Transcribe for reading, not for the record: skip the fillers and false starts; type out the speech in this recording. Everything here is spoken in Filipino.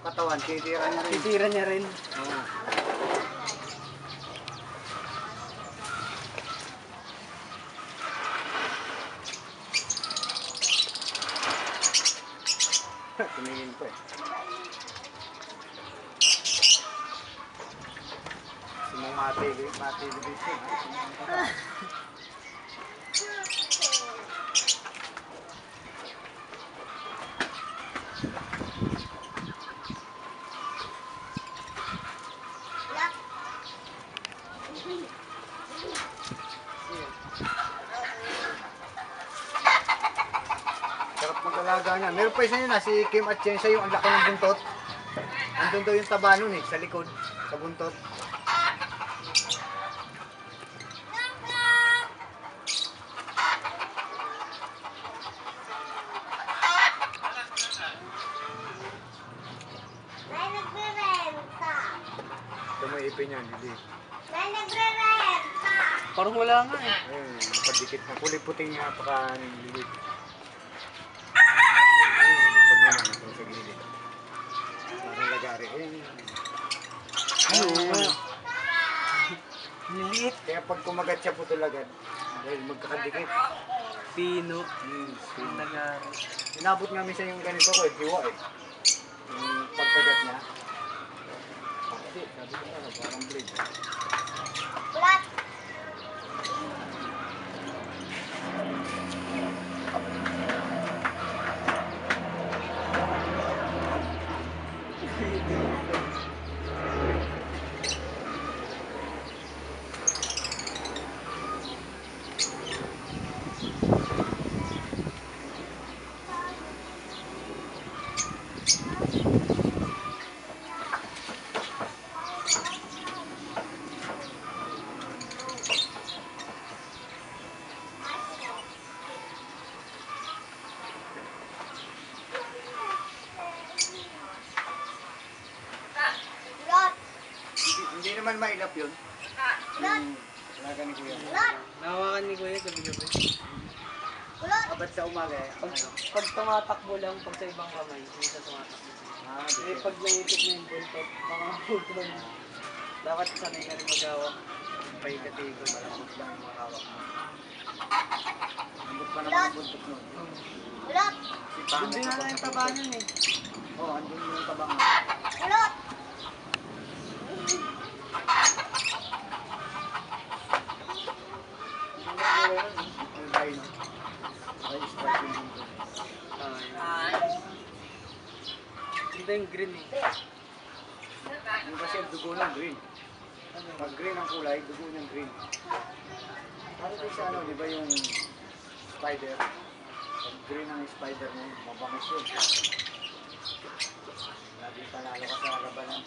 katawan, titira niya rin. Titira niya rin. Oo. Tumingin ko eh. Sumang mati dito. Sarap mag-alaga niya. Meron pa isa yun si Kim Atienza, yung ang laki ng buntot. Andun daw yung taba nun sa likod, sa buntot. May nagre-renta. Ito may ipin yan, hindi. May nagre-renta. Parang wala nga eh. Ayun, nakadikit na. Kulay puting napaka-lilit. Pag naman ito sa gilid. Parang lagari. Ano? Liliit. Kaya pag kumagat siya putulagad, dahil magkakadikit. Pino. Yung Nagari. inabot nga minsan yung ganito ko, diwa eh. Yung pagkagat niya. Hindi, sabi ko parang blade. Ulat. Ulat. Hindi naman mailap yun. Yung laga ni Kuya. Ulat. Nahawakan ni Kuya gabi-gabi. Ulat. Abat sa umaga eh. Pag tumatakbo lang, pag sa ibang kamay, hindi siya tumatakbo. Eh, pag naipit na yung buntot, baka maputol. Dapat sanay ka rin mag-hawak. Pahiga-tigon. Malambot lang yung mga hawak mo. Lambot pa naman yung buntot nun. Ulat. Si Hindi na lang yung taba niyan eh. Oo, andun yung tabang. Ulat. Yung tayo no. Ay, strike yung buntot. Hindi yung green eh. Yung kasi ang dugo ng green. Pag green ang kulay, dugo ng green. Ano tayo sa ano, di ba yung spider? Pag green ang spider mo, mabangis yun. Lagi panalo ka sa labanan.